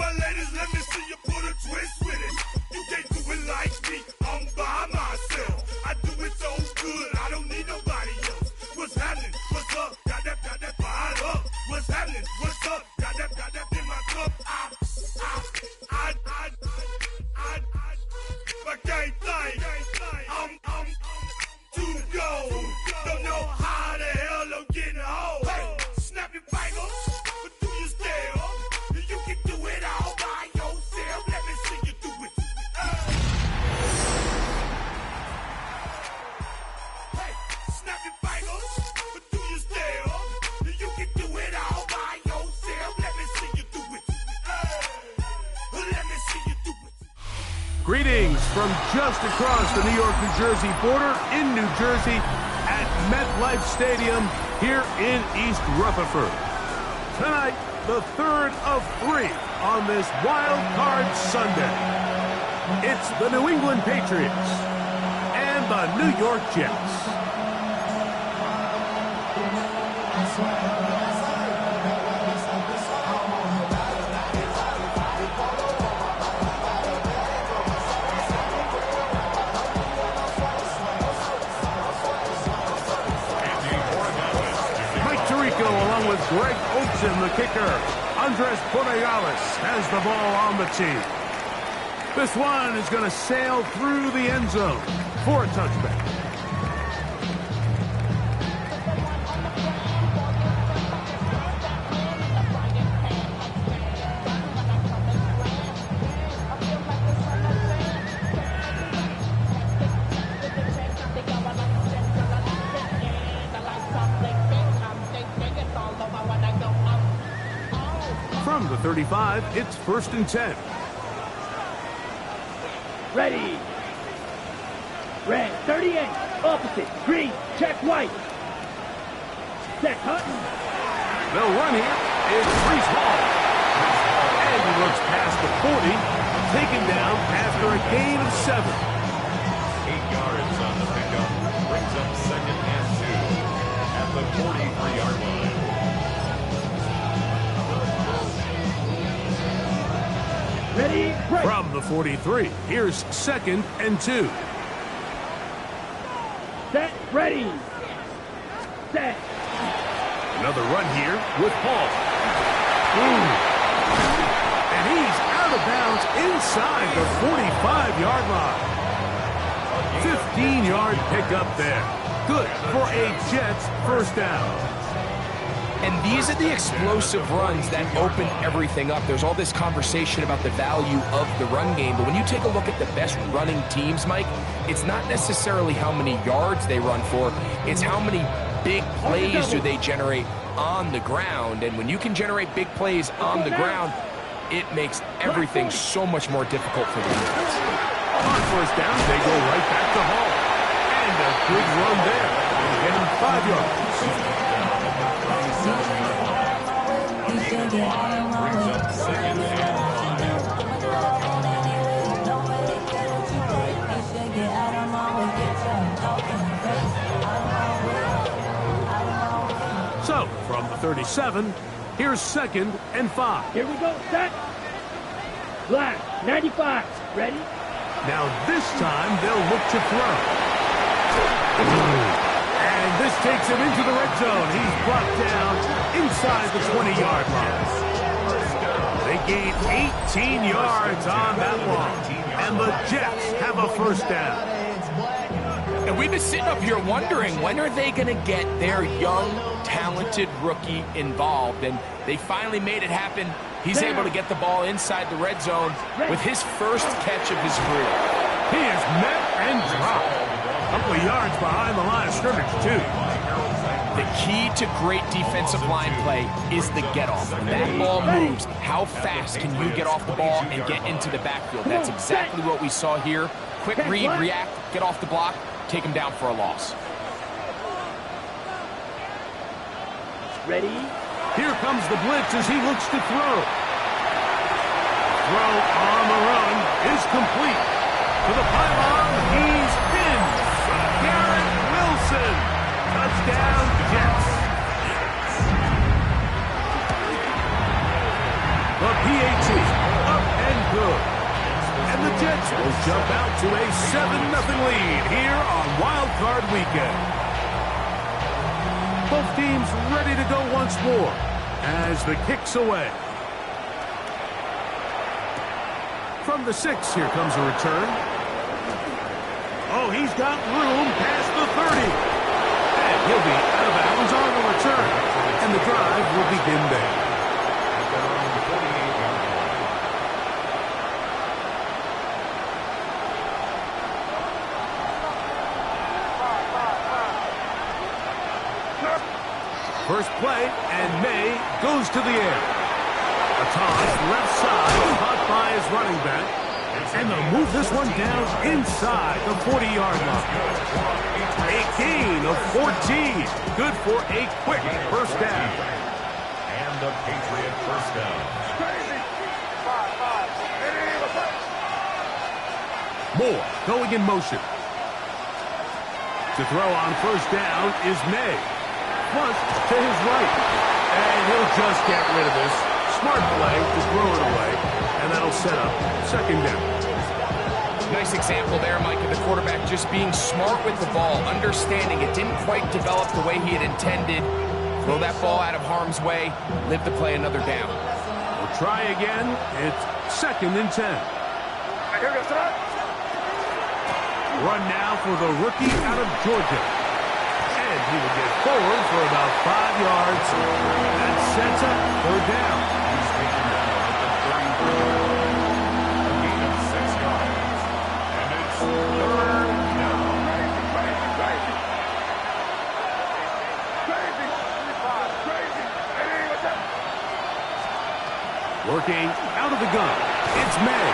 my ladies, let me see you put a twist with it. You can't do it like me, I'm by myself. I do it so good, I don't need nobody else. What's happening? What's up? Got that fired up. What's happening? What's up? Got that in my cup. I can't think. I'm to go. Don't know how the hell I'm getting home. Hey, snap your fingers, but do you still? You can do it all by yourself. Let me see you do it. Hey, snap your fingers, but do you still? You can do it all by yourself. Let me see you do it. Let me see you do it. Greetings from just across the New York-New Jersey border in New Jersey at MetLife Stadium here in East Rutherford. Tonight, the third of 3 on this Wild Card Sunday. It's the New England Patriots and the New York Jets. Along with Greg Olsen, the kicker. Andres Borregales has the ball on the tee. This one is going to sail through the end zone for a touchback. From the 35, it's 1st and 10. Ready. Red, 38. Opposite. Green. Check white. Set. Hutton. They'll run here. It's Breece Hall. And he looks past the 40. Taken down after a gain of 7. 8 yards on the pickup. Brings up 2nd and 2 at the 43-yard line. Ready, break. From the 43, here's 2nd and 2. Set, ready. Set. Another run here with Hall. And he's out of bounds inside the 45-yard line. 15-yard pickup there. Good for a Jets first down. And these are the explosive runs that open everything up. There's all this conversation about the value of the run game, but when you take a look at the best running teams, Mike, it's not necessarily how many yards they run for, it's how many big plays do they generate on the ground. And when you can generate big plays on the ground, it makes everything so much more difficult for the defense. On first down, they go right back to Hall. And a good run there. Get him 5 yards. Brings up 2nd and 5. So, from the 37, here's 2nd and 5. Here we go. Set. Black, 95. Ready? Now this time, they'll look to throw. And this takes him into the red zone. He's brought down inside the 20-yard line. They gain 18 yards on that one. And the Jets have a first down. And we've been sitting up here wondering, when are they going to get their young, talented rookie involved? And they finally made it happen. He's able to get the ball inside the red zone with his first catch of his career. He is met and dropped. A couple of yards behind the line of scrimmage, too. The key to great defensive line play is the get-off. When that ball moves, how fast can you get off the ball and get into the backfield? That's exactly what we saw here. Quick read, react, get off the block, take him down for a loss. Ready? Here comes the blitz as he looks to throw. Throw on the run is complete. To the pylon, he's in. Garrett Wilson. Touchdown, Jets. The PAT And the Jets will jump out to a 7-0 lead here on Wild Card Weekend. Both teams ready to go once more as the kick's away. From the 6, here comes a return. Oh, he's got room past the 30. And he'll be out of bounds on the return. And the drive will begin there. First play, and May goes to the air. A toss left side, caught by his running back. And they'll move this one down inside the 40-yard line. A gain of 14. Good for a quick first down. And the Patriot first down. Moore going in motion. To throw on first down is May. Flush to his right. And he'll just get rid of this. Smart play to throw it away. And that'll set up second down. Nice example there, Mike, of the quarterback just being smart with the ball, understanding it didn't quite develop the way he had intended. Throw that ball out of harm's way, live to play another down. We'll try again. It's 2nd and 10. Run now for the rookie out of Georgia. And he will get forward for about 5 yards. That sets up third down. He's taken down at the 33. A gain of 6 yards. And it's third down. Working out of the gun. It's May.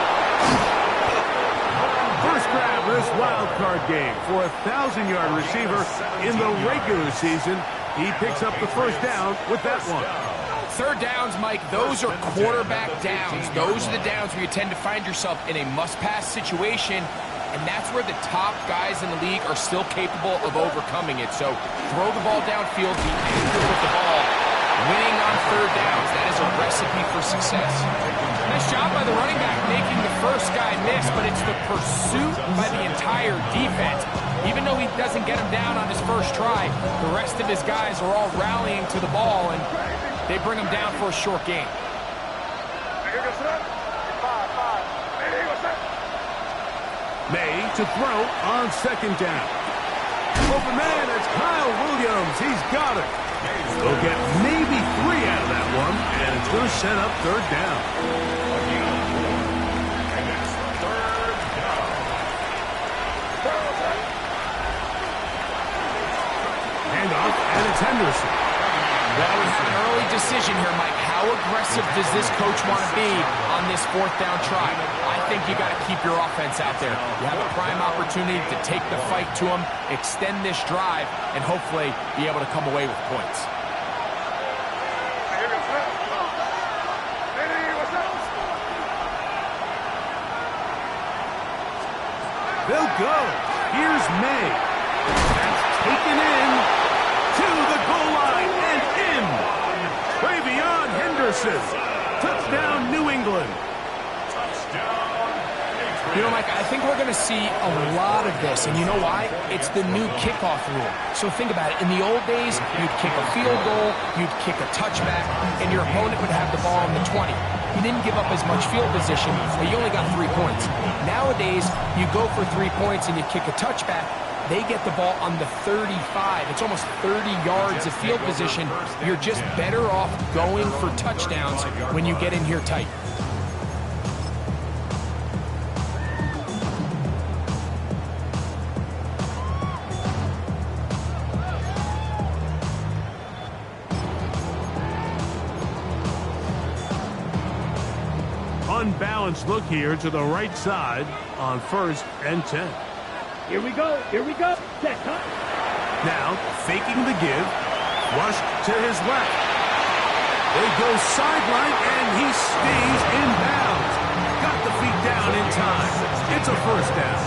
First grab of this wild card game for a 1,000-yard receiver in the regular season. He picks up the first down with that one. Third downs, Mike, those are quarterback downs. Those are the downs where you tend to find yourself in a must-pass situation, and that's where the top guys in the league are still capable of overcoming it. So throw the ball downfield, be accurate with the ball. Winning on third downs, that is a recipe for success. Nice job by the running back making the first guy miss, but it's the pursuit by the entire defense. Even though he doesn't get him down on his first try, the rest of his guys are all rallying to the ball, and they bring him down for a short gain. May to throw on second down. Open man, it's Kyle Williams. He's got it. They'll get maybe 3 out of that one, and it's going to set up third down. And it's third down. Handoff, and it's Henderson. That was an early decision here, Mike. How aggressive does this coach want to be on this fourth down try? I think you got to keep your offense out there. You have a prime opportunity to take the fight to them, extend this drive, and hopefully be able to come away with points. They'll go. Here's May. That's taken in to the goal line and in. Travion Henderson. Touchdown, New England. You know, Mike, I think we're going to see a lot of this, and you know why? It's the new kickoff rule. So think about it. In the old days, you'd kick a field goal, you'd kick a touchback, and your opponent would have the ball on the 20. You didn't give up as much field position, but you only got 3 points. Nowadays, you go for 3 points and you kick a touchback, they get the ball on the 35. It's almost 30 yards of field position. You're just better off going for touchdowns when you get in here tight. Unbalanced look here to the right side on 1st and 10. Here we go. Here we go. Set, cut. Now, faking the give. Rush to his left. They go sideline, and he stays in bounds. Got the feet down in time. It's a first down.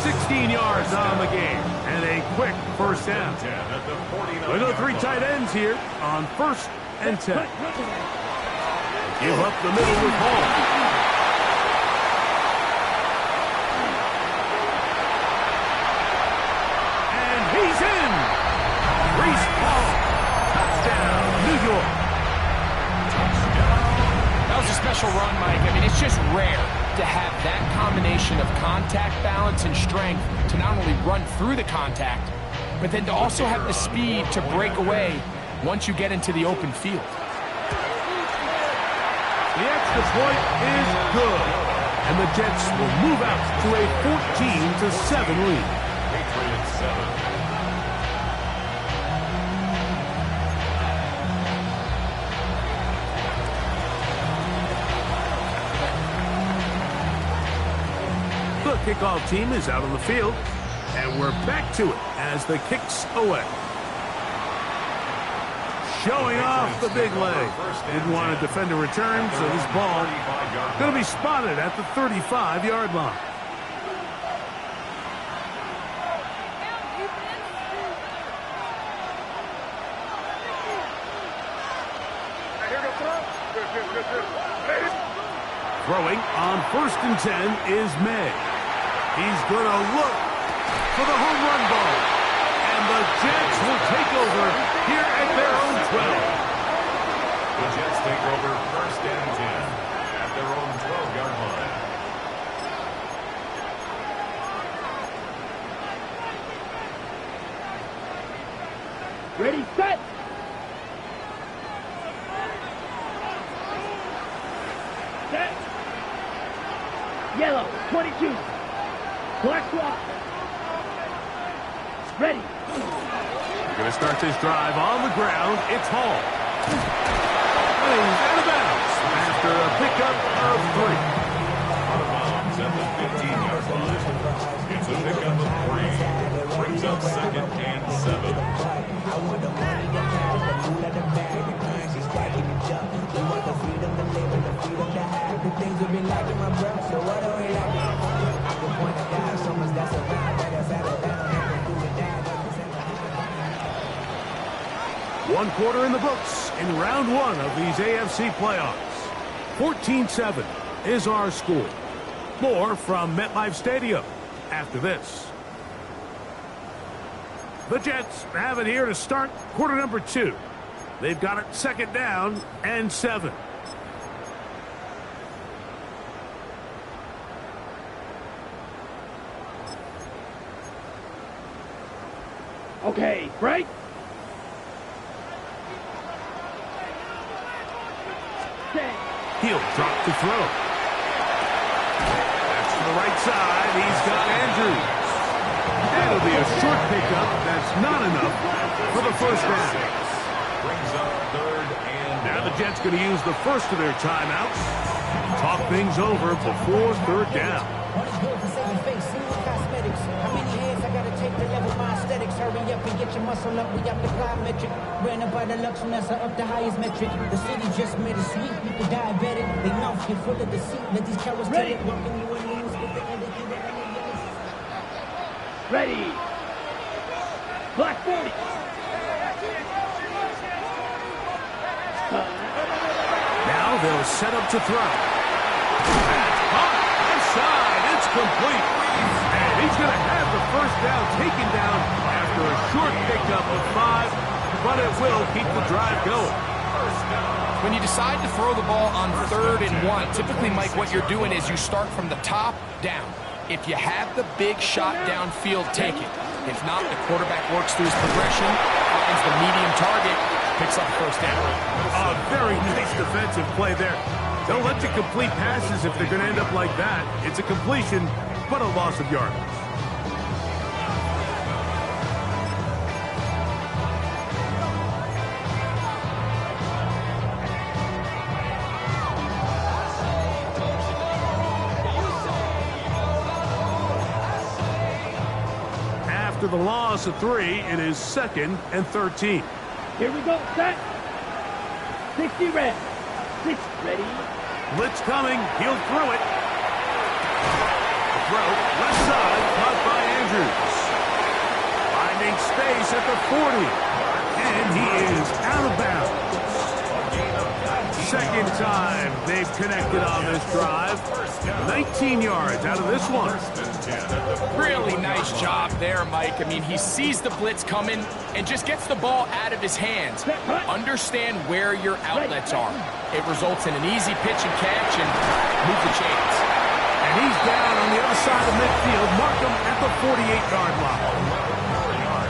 16 yards on the game, and a quick first down. We go 3 tight ends here on 1st and 10. Give up the middle with Hall. special run, Mike. I mean, it's just rare to have that combination of contact balance and strength to not only run through the contact, but then to also have the speed to break away once you get into the open field. The extra point is good, and the Jets will move out to a 14-7 lead. Patriots 7. The kickoff team is out on the field, and we're back to it as the kick's away. Showing off the big leg. Didn't want to defend a return, so this ball going to be spotted at the 35-yard line. Throwing on 1st and 10 is May. He's going to look for the home run ball. And the Jets will take over here at their own 12. The Jets take over 1st and 10 at their own 12-yard line. Ready, set. Set. Yellow, 22. Black swap. Ready. They're going to start this drive on the ground. It's Hall. And he's out of bounds after a pickup of 3. Out of bounds at the 15-yard line. It's a pickup of 3. Brings up 2nd and 7. One quarter in the books in round 1 of these AFC playoffs. 14-7 is our score. More from MetLife Stadium after this. The Jets have it here to start quarter number 2. They've got it 2nd down and 7. Okay, break. He'll drop the throw. That's to the right side. He's got Andrews. That'll be a short pickup. That's not enough for the 1st down. Brings up 3rd and Now the Jets going to use the first of their timeouts. Talk things over before 3rd down. Hurry up and get your muscle up, we up the plyometric. Ran up by the luxuriness up the highest metric. The city just made it sweet, people diabetic. They mouth get full of deceit, let these cowards tell it. Walking you in news with the energy that Ready. Black 40. Now they'll set up to throw. That's hot inside. It's complete. And he's going to have the 1st down taken down after a short pickup of 5, but it will keep the drive going. When you decide to throw the ball on 3rd and 1, typically, Mike, what you're doing is you start from the top down. If you have the big shot downfield, take it. If not, the quarterback works through his progression, finds the medium target, picks up 1st down. A very nice defensive play there. They'll let you complete passes if they're going to end up like that. It's a completion, but a loss of yardage. After the loss of 3, it is 2nd and 13. Here we go, set. 60 red. 6 ready. Blitz coming. He'll throw it. The throw, left side, caught by Andrews. Finding space at the 40. And he is out of bounds. second time they've connected on this drive. 19 yards out of this one. Really nice job there, Mike. I mean, he sees the blitz coming and just gets the ball out of his hands. Understand where your outlets are. It results in an easy pitch and catch and move the chains. And he's down on the other side of midfield. Mark him at the 48-yard line.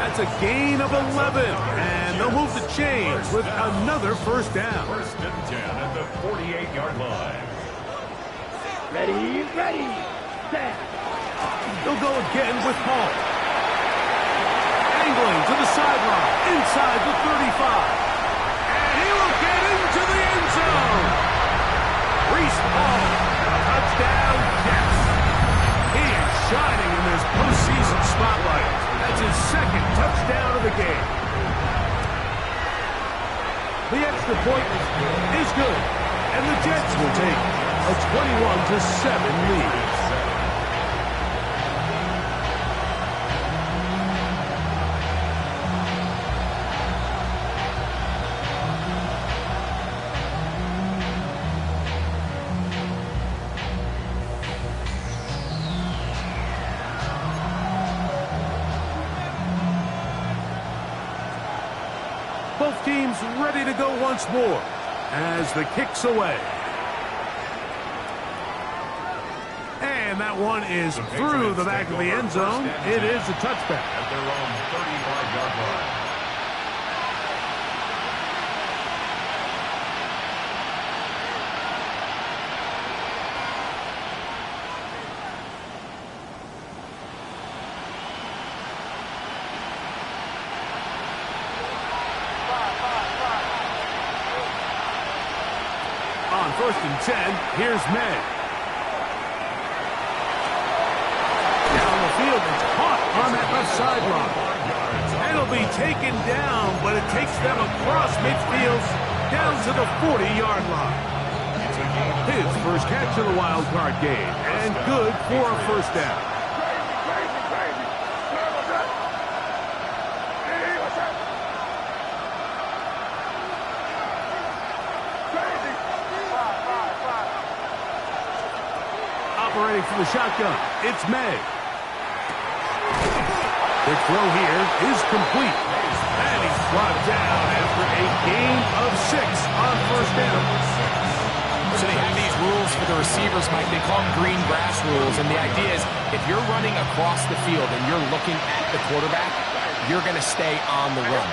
That's a gain of 11. And they'll move the chains with another first down. First and 10 at the 48-yard line. Ready, ready, set. They'll go again with Hall. Angling to the sideline, inside the 35. And he will get into the end zone. Breece Hall, touchdown, Jets. He is shining in this postseason spotlight. That's his second touchdown of the game. The extra point is good, and the Jets will take a 21-7 lead. Both teams ready to go once more as the kick's away. And that one is through the back of the end zone. It is a touchback. At their own 35-yard line. On first and 10, here's May. Down the field, it's caught on that left sideline. And it'll be taken down, but it takes them across midfield down to the 40-yard line. His first catch of the wild card game, and good for a first down. Operating from the shotgun, it's May. The throw here is complete. And he's brought down after a gain of 6 on first down. So they have these rules for the receivers, Mike. They call them green grass rules. And the idea is if you're running across the field and you're looking at the quarterback, you're going to stay on the run.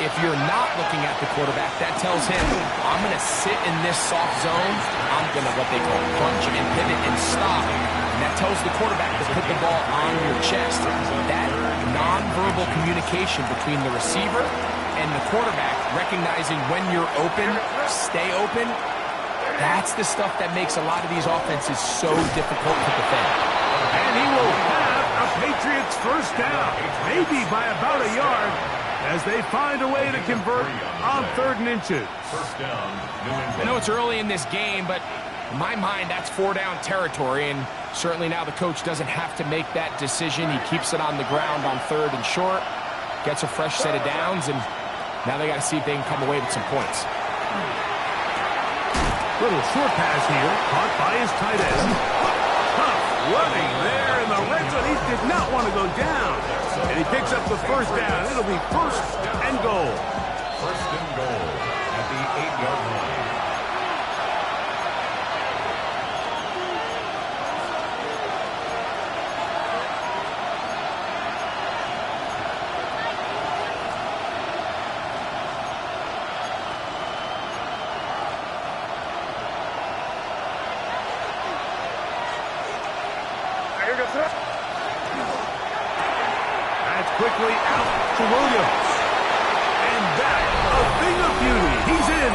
If you're not looking at the quarterback, that tells him, I'm going to sit in this soft zone. I'm going to, what they call, punch and pivot and stop. And that tells the quarterback to put the ball on your chest. That nonverbal communication between the receiver and the quarterback, recognizing when you're open, stay open, that's the stuff that makes a lot of these offenses so difficult to defend. And he will have a Patriots first down, maybe by about a yard, as they find a way to convert on 3rd and inches. First down, New England. I know it's early in this game, but in my mind, that's 4-down territory, and certainly now the coach doesn't have to make that decision. He keeps it on the ground on 3rd and short, gets a fresh set of downs, and now they got to see if they can come away with some points. Little short pass here, caught by his tight end. Huff running there in the red zone. He did not want to go down. And he picks up the first down. It'll be first and goal. First and goal at the 8-yard line. That's quickly out to Williams. And that, a thing of beauty. He's in.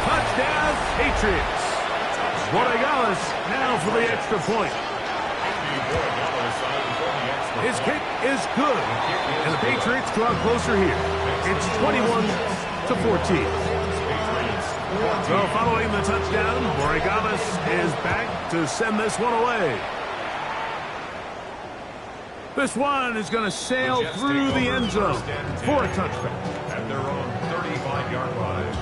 Touchdown, Patriots. Borregales now for the extra point. His kick is good. And the Patriots draw closer here. It's 21-14. So following the touchdown, Borregales is back to send this one away. This one is going to sail through the end zone for a touchdown. At their own 35-yard line.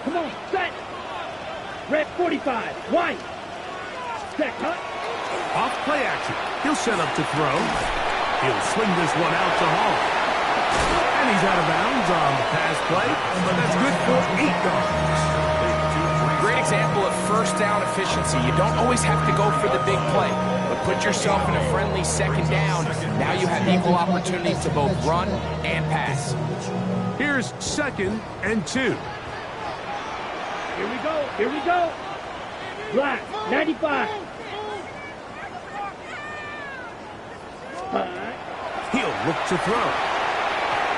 Come on, set. Red 45, wide. Set, cut. Off play action. He'll set up to throw. He'll swing this one out to Hall. And he's out of bounds on the pass play, but that's good for 8 yards. Great example of first down efficiency. You don't always have to go for the big play, but put yourself in a friendly second down. Now you have equal opportunity to both run and pass. Here's 2nd and 2. Here we go, here we go. Black, 95. He'll look to throw.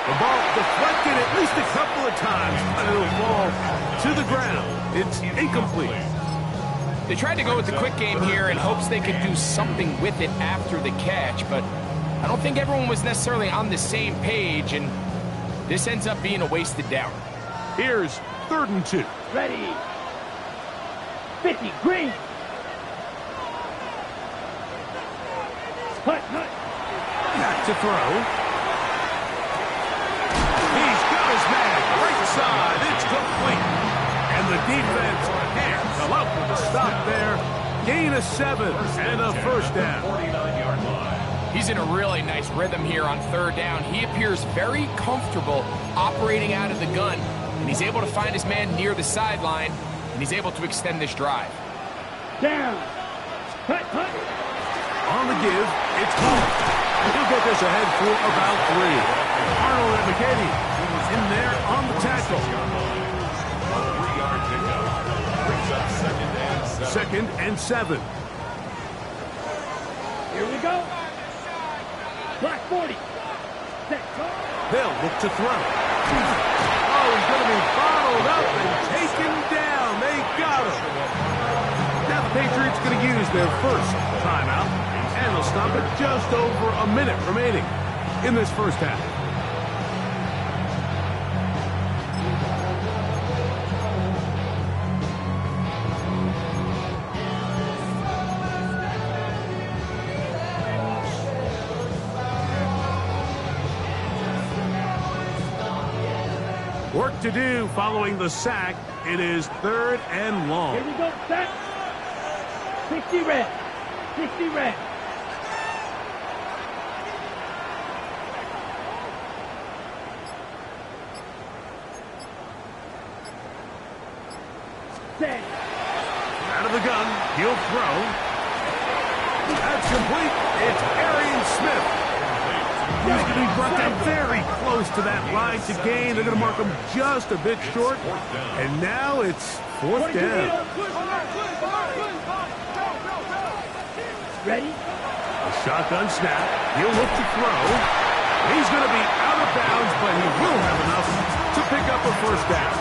The ball deflected at least a couple of times, but it'll fall to the ground. It's incomplete. They tried to go with the quick game here in hopes they could do something with it after the catch, but I don't think everyone was necessarily on the same page, and this ends up being a wasted down. Here's 3rd and 2. Ready. 50, green. Hut, hut. Back to throw. He's got his man right side. It's complete. And the defense can't come up with a stop there. Gain of 7 and a first down. He's in a really nice rhythm here on 3rd down. He appears very comfortable operating out of the gun, and he's able to find his man near the sideline, and he's able to extend this drive. Down. Hut, hut. On the give, it's Hall. He'll get this ahead for about 3. Arnold and McKinney in there on the tackle. 3-yard pickup. Brings up 2nd and 7. 2nd and 7. Here we go. Black 40. Set, cut. They'll look to throw. Oh, he's going to be bottled up and taken down. They got him. Now the Patriots going to use their first timeout, and they'll stop at just over a minute remaining in this first half. Work to do following the sack. It is 3rd and long. Here we go, set. 60 red. 60 red. Set. Out of the gun, he'll throw. That's complete. It's Arian Smith. He's going to be brought down very close to that line to gain. They're going to mark him just a bit short. And now it's 4th down. Ready? A shotgun snap. He'll look to throw. He's going to be out of bounds, but he will have enough to pick up a first down.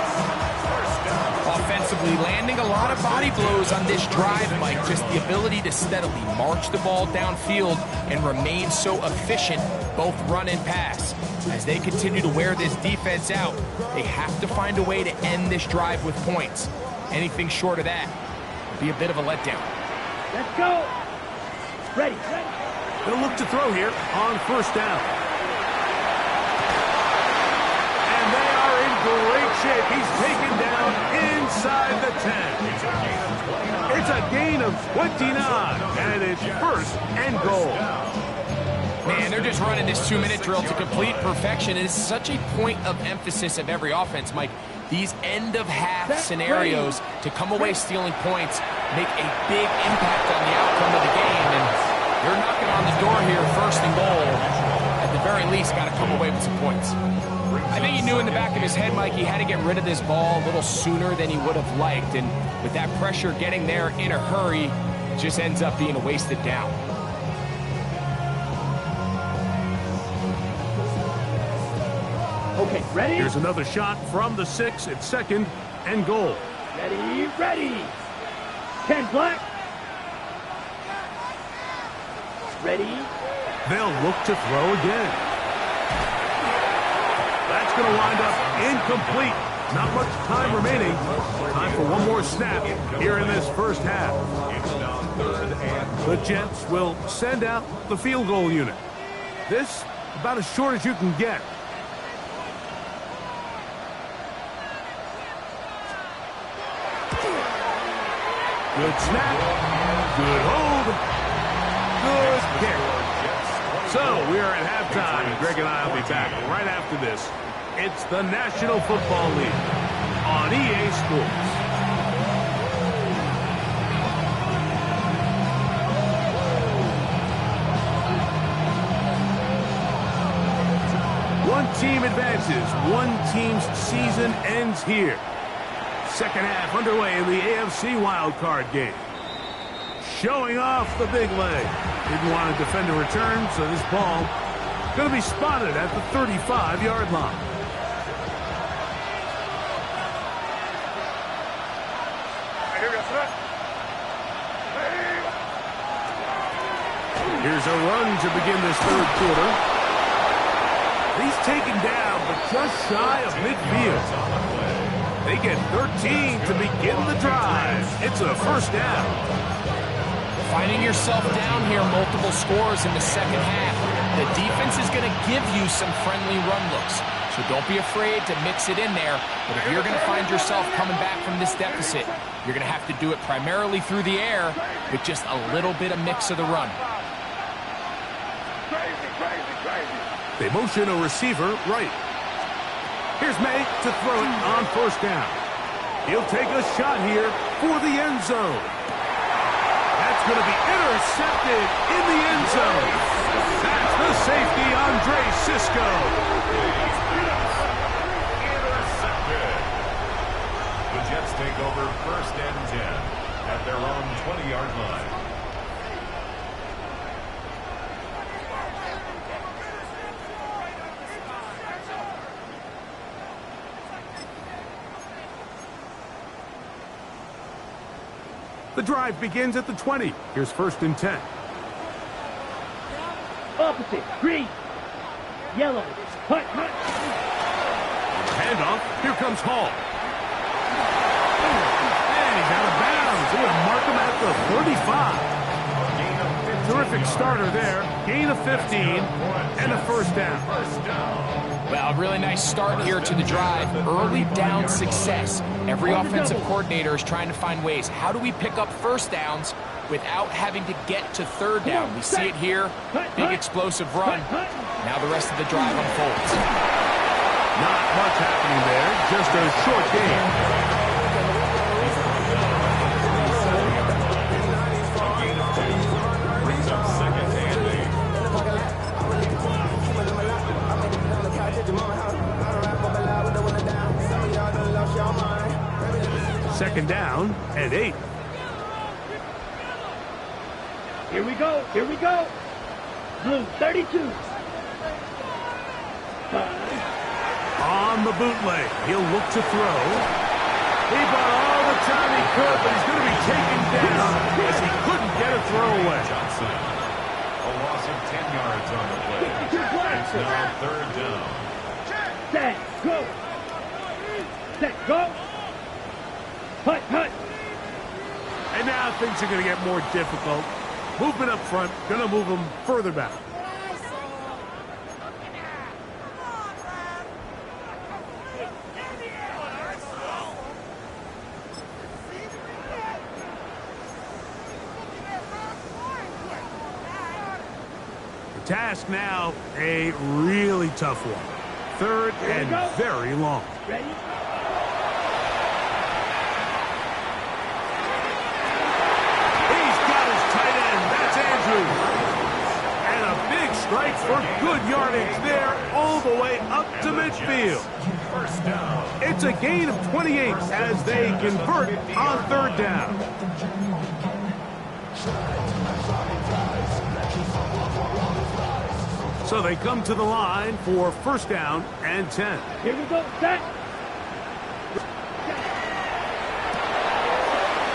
Offensively, landing a lot of body blows on this drive, Mike. Just the ability to steadily march the ball downfield and remain so efficient, both run and pass. As they continue to wear this defense out, they have to find a way to end this drive with points. Anything short of that would be a bit of a letdown. Let's go. Ready, ready. They'll look to throw here on first down. And they are in great shape. He's taken down inside the 10. It's a gain of 29, and it's 1st and goal. Man, they're just running this 2-minute drill to complete perfection. It is such a point of emphasis of every offense, Mike. These end-of-half scenarios to come away stealing points make a big impact on the outcome of the game. And they're knocking on the door here, 1st and goal. At the very least, got to come away with some points. I think he knew in the back of his head, Mike, he had to get rid of this ball a little sooner than he would have liked. And with that pressure getting there in a hurry, it just ends up being a wasted down. Okay, ready? Here's another shot from the 6 at 2nd and goal. Ready, ready. 10 black. Ready. They'll look to throw again. That's going to wind up incomplete. Not much time remaining. Time for one more snap here in this first half. It's now 3rd and The Jets will send out the field goal unit. This about as short as you can get. Good snap. Good hold. Good kick. So we are at halftime. Greg and I will be back right after this. It's the National Football League on EA Sports. One team advances. One team's season ends here. Second half underway in the AFC wildcard game. Showing off the big leg. Didn't want to defend a return, so this ball going to be spotted at the 35-yard line. Here's a run to begin this third quarter. He's taken down, but just shy of midfield. They get 13 to begin the drive. It's a first down. Finding yourself down here, multiple scores in the second half. The defense is going to give you some friendly run looks. So don't be afraid to mix it in there. But if you're going to find yourself coming back from this deficit, you're going to have to do it primarily through the air with just a little bit of mix of the run. They motion a receiver right. Here's May to throw it on first down. He'll take a shot here for the end zone. That's going to be intercepted in the end zone. That's the safety, Andre Cisco. Intercepted. The Jets take over first and 10 at their own 20-yard line. The drive begins at the 20. Here's first and 10. Opposite. Green. Yellow. Hut. Handoff. Here comes Hall. And he's out of bounds. They're going to mark him at the 35. Terrific starter there. Gain of 15 and a first down. Well, a really nice start here to the drive. Early down success. Every offensive coordinator is trying to find ways. How do we pick up first downs without having to get to third down? We see it here. Big explosive run. Now the rest of the drive unfolds. Not much happening there. Just a short game. Second down and 8. Here we go. Blue, 32. On the bootleg, he'll look to throw. He bought all the time he could, but he's going to be taken down as he couldn't get a throwaway. Johnson. A loss of 10 yards on the play. It's now third down. Set, go. Hut. And now things are going to get more difficult. Movement up front, going to move them further back. The task now, a really tough one. Third and very long. Ready? And a big strike for good yardage there all the way up to midfield. First down. It's a gain of 28 as they convert on third down. So they come to the line for first down and 10. Here we go. Set.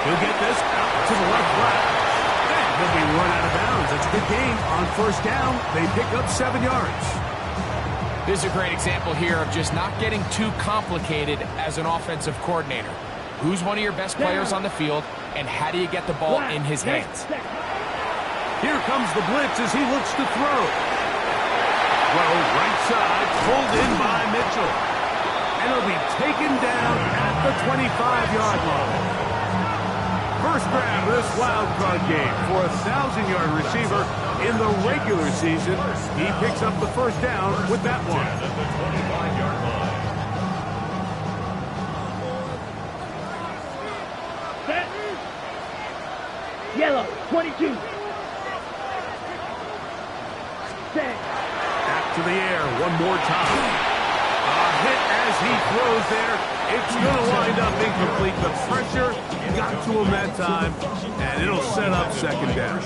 He'll get this out to the left flat. He'll be run out of bounds. It's a good gain on first down. They pick up 7 yards. This is a great example here of just not getting too complicated as an offensive coordinator. Who's one of your best players on the field, and how do you get the ball in his hands? Here comes the blitz as he looks to throw. Well, right side, pulled in by Mitchell. And he'll be taken down at the 25-yard line. first grab of this wild card game for a 1,000-yard receiver in the regular season. He picks up the first down with that one. At the 25-yard line. Set. Yellow, 22. Set. Back to the air one more time. A hit as he throws there. It's going to wind up incomplete. The pressure got to him that time, and it'll set up second down.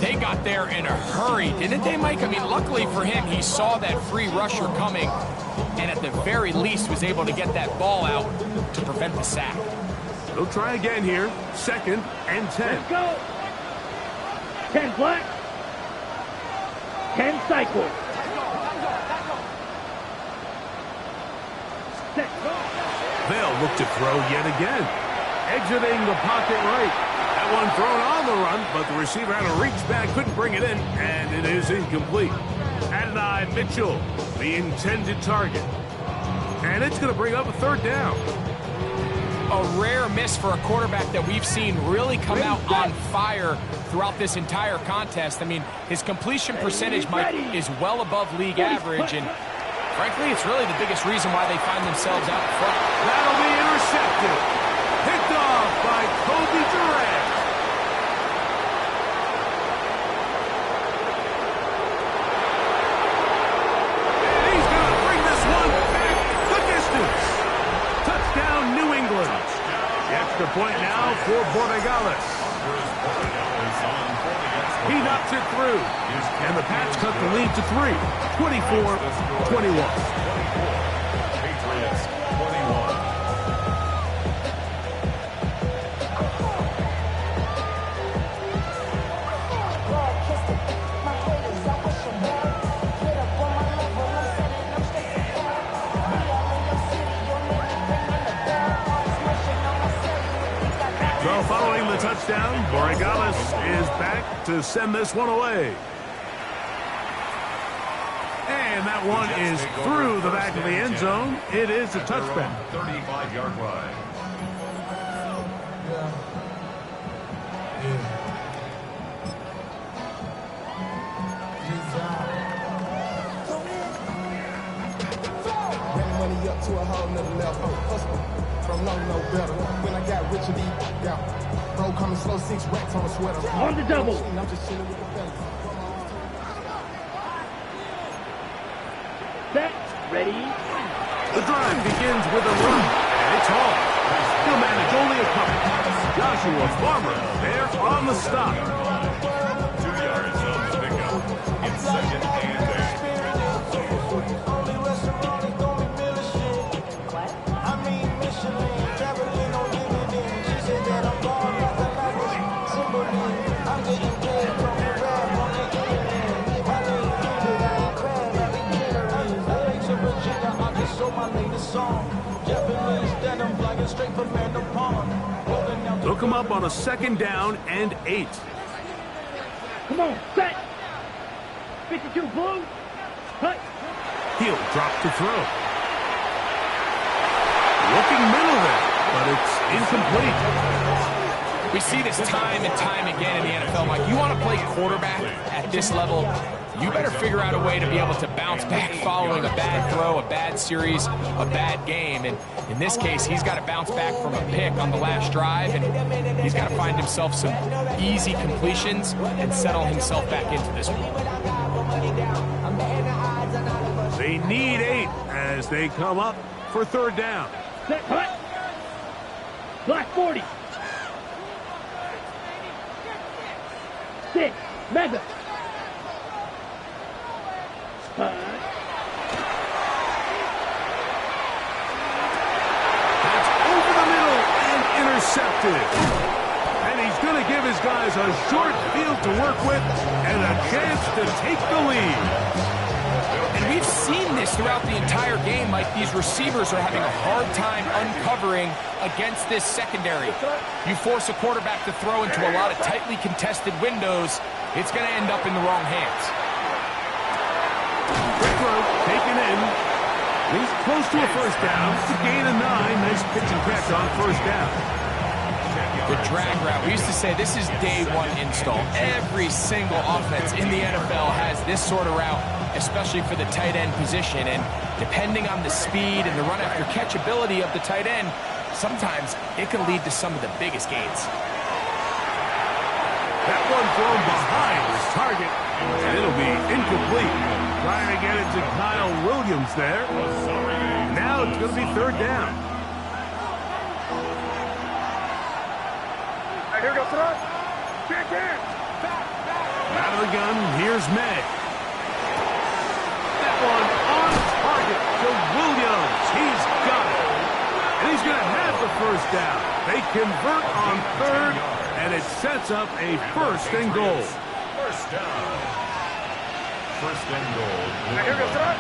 They got there in a hurry, didn't they, Mike? I mean, luckily for him, he saw that free rusher coming, and at the very least was able to get that ball out to prevent the sack. They'll try again here. 2nd and 10. Let's go. 10 black. 10 cycle. Set. They'll look to throw yet again. Exiting the pocket right. That one thrown on the run, but the receiver had to reach back, couldn't bring it in, and it is incomplete. Adonai Mitchell, the intended target. And it's going to bring up a third down. A rare miss for a quarterback that we've seen really come out on fire throughout this entire contest. I mean, his completion percentage, Mike, is well above league average, and frankly, it's really the biggest reason why they find themselves out front. That'll be intercepted. Picked off by Kobe Durant. And he's going to bring this one back the distance. Touchdown, New England. The extra point now for Borregales. He knocks it through. And the Pats cut the lead to 3. 24-21. Patriots 21. So following the touchdown, Borregales is back to send this one away. And that one is through the back of the end zone. It is a touchback. 35-yard line. Ran money up to a whole nother level. Hustle from low, no better. When I got rich and deep, yeah. Bro, coming slow, 6 racks on a sweater. On the double. I'm just chilling with the fellas. Set. Ready. The drive begins with a run, and it's all. He'll manage only a couple. Joshua Farmer there on the stop. 2 yards on the pickup. It's 2nd and 8. Look him up on a 2nd down and 8. Come on. Set. 52 blue. Cut. He'll drop to throw. Looking middle there, but it's incomplete. We see this time and time again in the NFL, Mike. You want to play quarterback at this level, you better figure out a way to be able to bounce back following a bad throw, a bad series, a bad game. And in this case, he's got to bounce back from a pick on the last drive, and he's got to find himself some easy completions and settle himself back into this one. They need 8 as they come up for 3rd down. Set. Cut. Black 40. 6. Mega. That's over the middle and intercepted. And he's going to give his guys a short field to work with and a chance to take the lead. And we've seen this throughout the entire game, Mike. These receivers are having a hard time uncovering against this secondary. You force a quarterback to throw into a lot of tightly contested windows, it's going to end up in the wrong hands. Quick throw, taken in. He's close to a first down. It's a gain of 9. Nice pitch and catch on 1st down. The drag route. We used to say this is day one install. Every single offense in the NFL has this sort of route, especially for the tight end position. And depending on the speed and the run after catch ability of the tight end, sometimes it can lead to some of the biggest gains. That one thrown behind his target, and it'll be incomplete. Trying to get it to Kyle Williams there. Now it's going to be third down. Here goes the run. Back there. Out of the gun, here's May. That one on target to Williams. He's got it. And he's going to have the first down. They convert on third, and it sets up a first and goal. First down. First and goal. Here goes the run.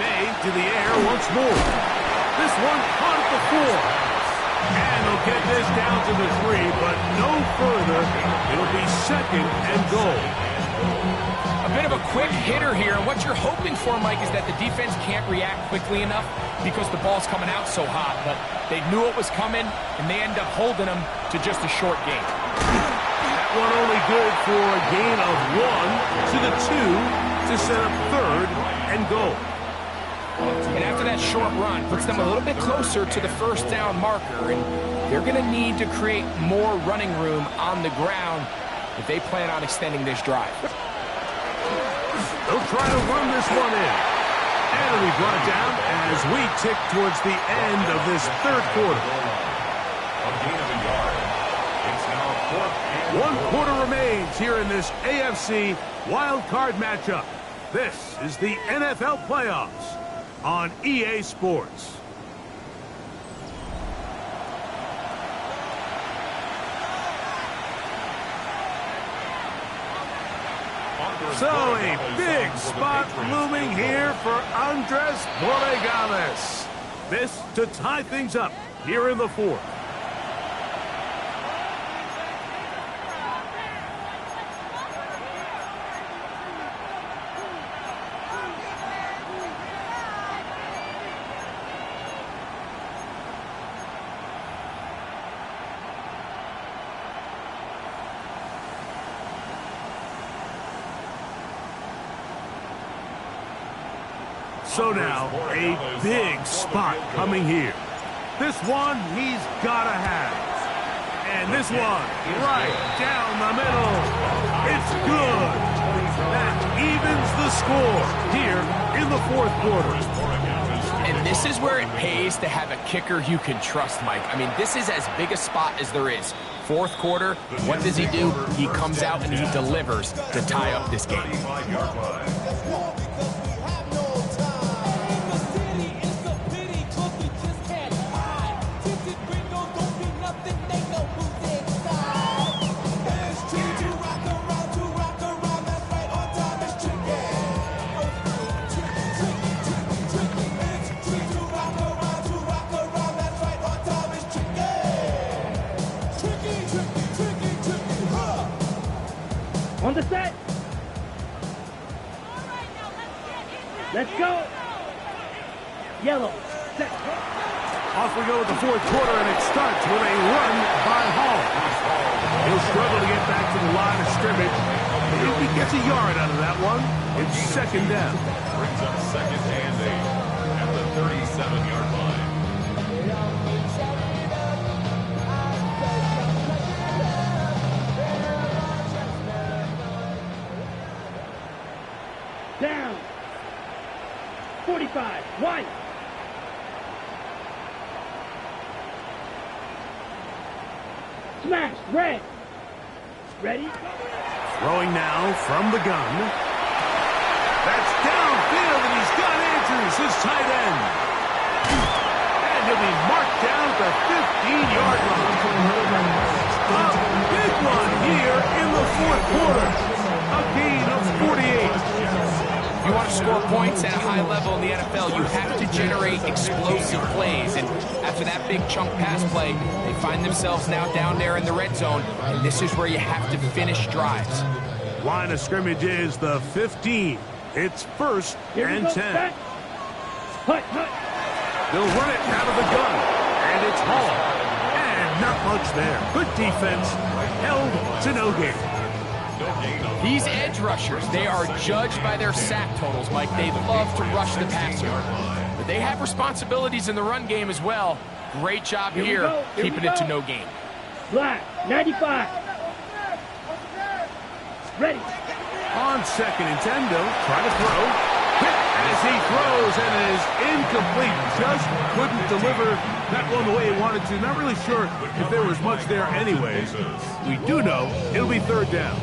May to the air once more. This one caught at the 4. And he'll get this down to the 3, but no further. It'll be second and goal. A bit of a quick hitter here, and what you're hoping for, Mike, is that the defense can't react quickly enough because the ball's coming out so hot. But they knew it was coming, and they end up holding them to just a short gain. That one only good for a gain of 1 to the 2 to set up third and goal. And after that short run, puts them a little bit closer to the first down marker, and they're going to need to create more running room on the ground if they plan on extending this drive. They'll try to run this one in. And it'll be brought down as we tick towards the end of this third quarter. A gain of a yard. It's now fourth and 1 quarter remains here in this AFC wild card matchup. This is the NFL playoffs on EA Sports. So a big spot looming here for Andres Borregales. This to tie things up here in the 4th. So now, a big spot coming here. This one he's got to have. And this one right down the middle. It's good. That evens the score here in the 4th quarter. And this is where it pays to have a kicker you can trust, Mike. I mean, this is as big a spot as there is. 4th quarter, what does he do? He comes out and he delivers to tie up this game. On the set. Let's go. Yellow. Set. Off we go with the 4th quarter, and it starts with a run by Hall. He'll struggle to get back to the line of scrimmage. But if he gets a yard out of that one, it's second down. Brings up second and 8 at the 37-yard line. Down. 45. White. Smash. Red. Ready? Throwing now from the gun. That's downfield, and he's got Andrews, his tight end. And he'll be marked down at the 15-yard line. A big one here in the 4th quarter. A gain of 48. You want to score points at a high level in the NFL, you have to generate explosive plays. And after that big chunk pass play, they find themselves now down there in the red zone. And this is where you have to finish drives. Line of scrimmage is the 15. It's 1st and 10. Hut, hut. They'll run it out of the gun. And it's Hall. And not much there. Good defense, held to no gain. These edge rushers, they are judged by their sack totals, Mike. They love to rush the passer. But they have responsibilities in the run game as well. Great job here keeping it to no gain. Black, 95. Ready. On 2nd and 10, though, try to throw. Hit as he throws, and it is incomplete. Just couldn't deliver that one the way he wanted to. Not really sure if there was much there anyways. We do know it'll be 3rd down.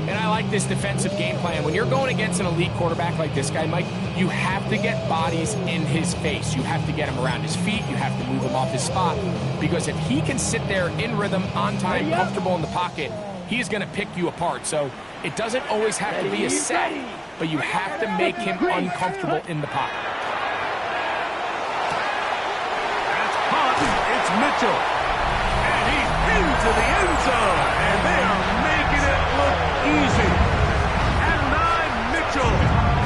And I like this defensive game plan. When you're going against an elite quarterback like this guy, Mike, you have to get bodies in his face. You have to get him around his feet. You have to move him off his spot. Because if he can sit there in rhythm, on time, comfortable in the pocket, he's going to pick you apart. So it doesn't always have to be a set, but you have to make him uncomfortable in the pocket. That's caught. It's Mitchell. And he's into the end zone. And they are making it look easy. Adonai Mitchell.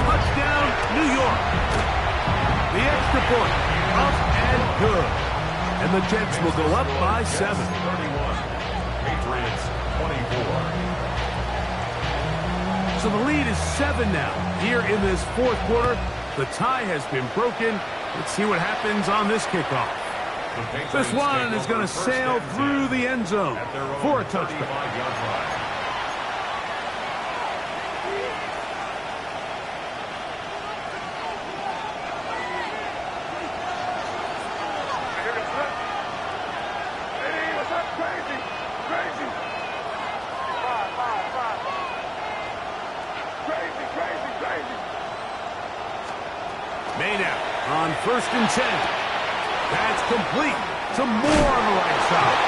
Touchdown, New York. The extra point. Up and good. And the Jets will go up by 7. 31. Patriots 24. So the lead is 7 now. Here in this 4th quarter, the tie has been broken. Let's see what happens on this kickoff. This one is going to sail through the end zone for a touchdown. On 1st and 10. That's complete to Moore on the right side.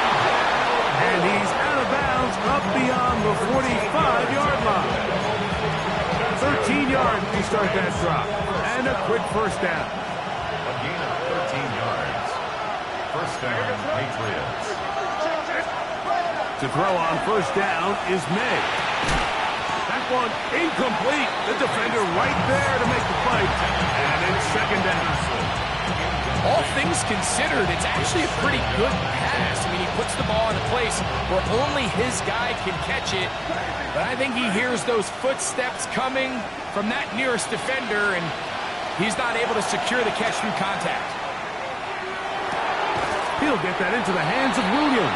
And he's out of bounds up beyond the 45-yard line. 13 yards to start that drop. And a quick 1st down. A gain of 13 yards. 1st down, Patriots. To throw on 1st down is May. That one incomplete. The defender right there to make the fight. And it's 2nd down. All things considered, it's actually a pretty good pass. I mean, he puts the ball in a place where only his guy can catch it. But I think he hears those footsteps coming from that nearest defender, and he's not able to secure the catch through contact. He'll get that into the hands of Williams.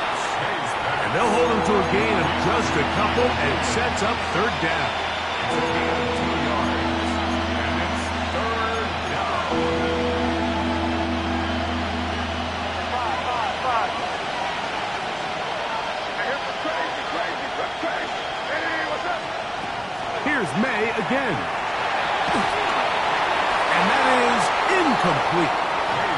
And they'll hold him to a gain of just a couple, and sets up 3rd down. It's a gain of 2 yards. And it's 3rd down. Here's May again. And that is incomplete.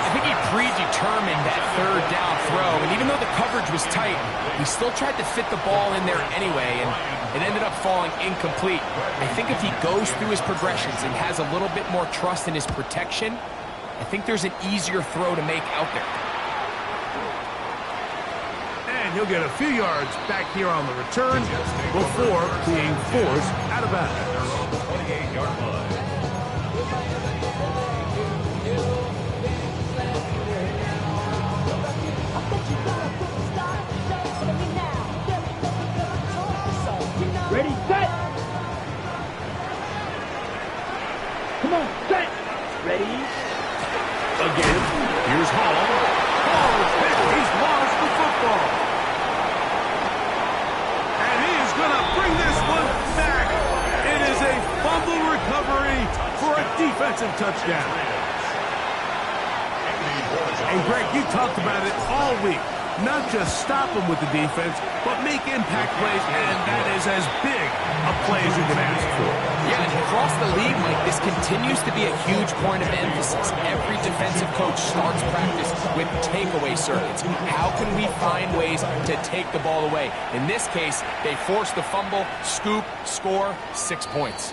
I think he predetermined that 3rd down throw, and even though the coverage was tight, he still tried to fit the ball in there anyway, and it ended up falling incomplete. I think if he goes through his progressions and has a little bit more trust in his protection, I think there's an easier throw to make out there. And he'll get a few yards back here on the return before being forced out of bounds. 28-yard line. Ready, set. Come on, set. Ready. Again, here's Hall. Hall is hit. He's lost the football. And he's going to bring this one back. It is a fumble recovery for a defensive touchdown. And Greg, you talked about it all week. Not just stop them with the defense, but make impact plays, and that is as big a play as you can ask for. Yeah, and across the league, Mike, this continues to be a huge point of emphasis. Every defensive coach starts practice with takeaway circuits. How can we find ways to take the ball away? In this case, they forced the fumble, scoop, score, 6 points.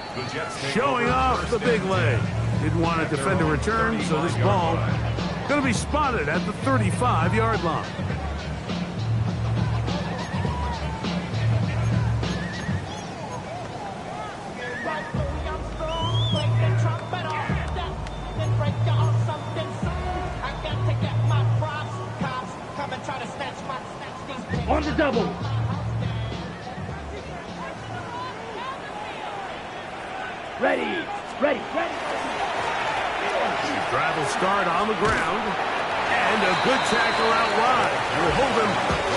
Showing off the big leg. Didn't want to defend a return, so this ball going to be spotted at the 35-yard line. Try to snatch my On the double. Ready. Drive will start on the ground. And a good tackle out wide. Will hold him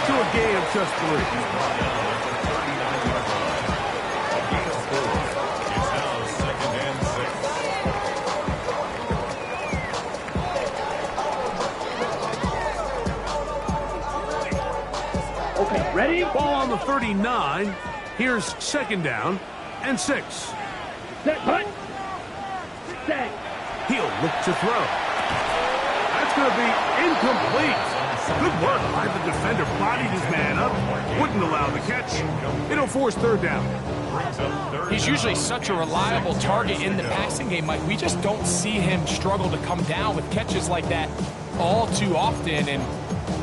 to a gain of just 3. It's now 2nd and 6. Okay, ready? Ball on the 39. Here's 2nd down and 6. Set, punt. Set. He'll look to throw. That's going to be incomplete. Good work by the defender. Bodied his man up. Wouldn't allow the catch. It'll force 3rd down. He's usually such a reliable target in the passing game, Mike. We just don't see him struggle to come down with catches like that all too often. And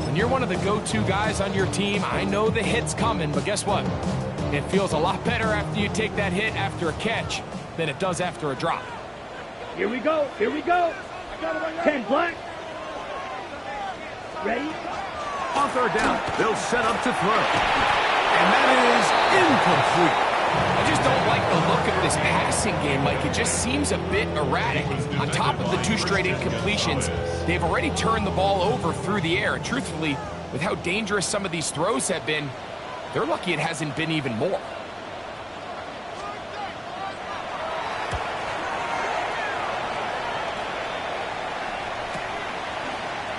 when you're one of the go-to guys on your team, I know the hit's coming, but guess what? It feels a lot better after you take that hit after a catch than it does after a drop. Here we go. 10 black. Ready? On 3rd down, they'll set up to throw. And that is incomplete. I just don't like the look of this passing game, Mike. It just seems a bit erratic. On top of the 2 straight incompletions, they've already turned the ball over through the air. And truthfully, with how dangerous some of these throws have been, they're lucky it hasn't been even more.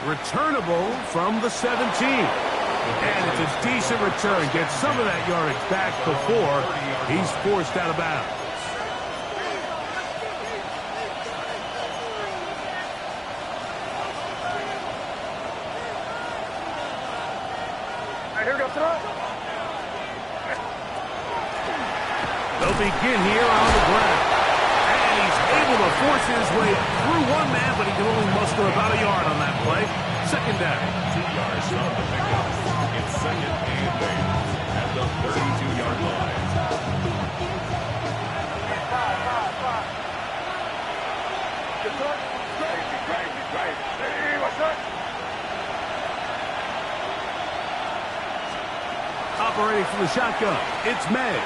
Returnable from the 17. And it's a decent return. Gets some of that yardage back before he's forced out of bounds. They'll begin here on the ground. And he's able to force his way through one man, but he can only muster about a yard on that play. 2nd down. 2 yards from the pickup. It's 2nd and 8 at the 32-yard line. Operating from the shotgun, it's May.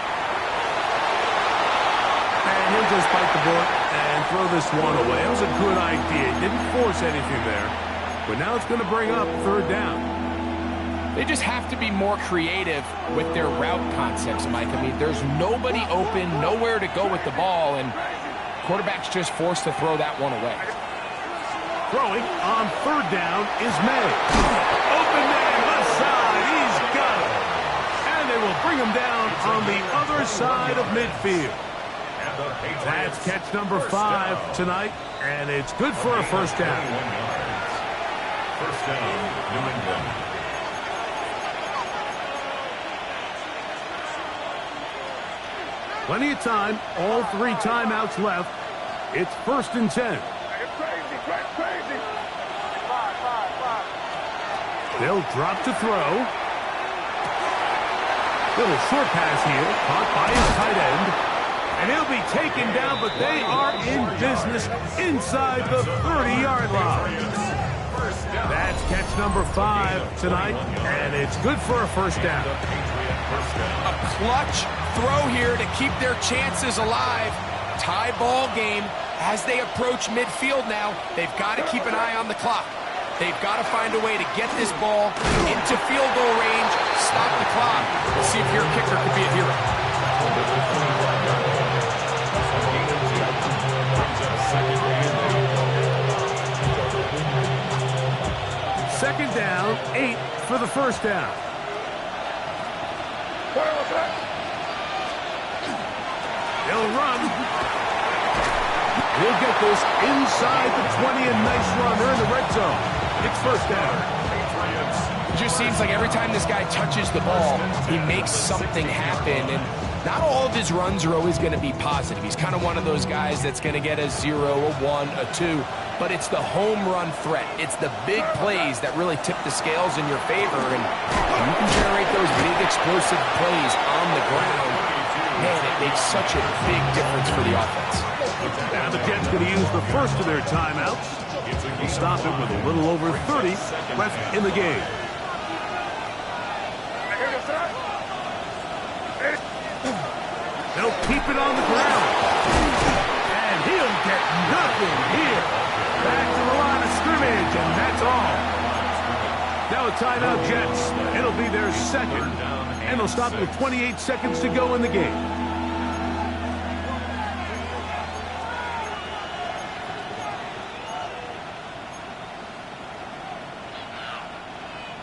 And he'll just bite the bullet and throw this one away. It was a good idea. Didn't force anything there. But now it's going to bring up 3rd down. They just have to be more creative with their route concepts, Mike. I mean, there's nobody open, nowhere to go with the ball, and quarterback's just forced to throw that one away. Throwing on 3rd down is May. Open man, left side. He's got it. And they will bring him down on the other side of midfield. That's catch number 5 tonight, and it's good for a 1st down. 1st down, New England. Plenty of time, all 3 timeouts left. It's 1st and 10. They'll drop to throw. Little short pass here, caught by his tight end. And he'll be taken down, but they are in business inside the 30-yard line. That's catch number 5 tonight, and it's good for a 1st down. A clutch throw here to keep their chances alive. Tie ball game as they approach midfield now. They've got to keep an eye on the clock. They've got to find a way to get this ball into field goal range, stop the clock, and see if your kicker could be a hero. 2nd down, 8 for the 1st down. He'll run. He'll get this inside the 20, and nice run. They're in the red zone. It's 1st down. It just seems like every time this guy touches the ball, he makes something happen, and not all of his runs are always going to be positive. He's kind of one of those guys that's going to get a 0, a 1, a 2, but it's the home run threat. It's the big plays that really tip the scales in your favor, and you can generate those big explosive plays on the ground. Man, it makes such a big difference for the offense. Now the Jets going to use the first of their timeouts. We'll stop it with a little over 30 left in the game. They'll keep it on the ground. And he'll get nothing here. Back to the line of scrimmage, and that's all. Now a timeout, Jets. It'll be their second, and they'll stop with 28 seconds to go in the game.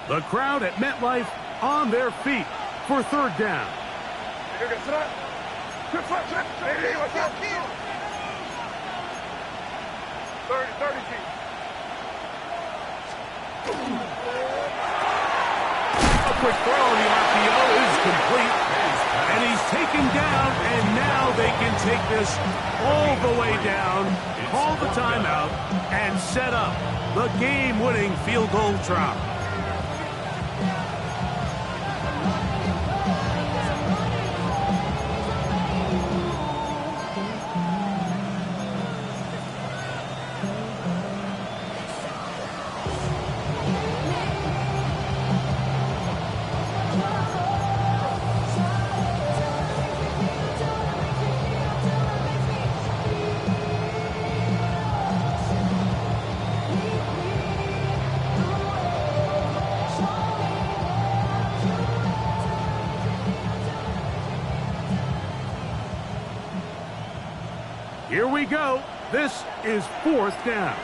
The crowd at MetLife on their feet for third down. 30 feet. A quick throw, the RPO is complete. And he's taken down, and now they can take this all the way down, call the timeout, and set up the game-winning field goal try. Here we go. This is fourth down.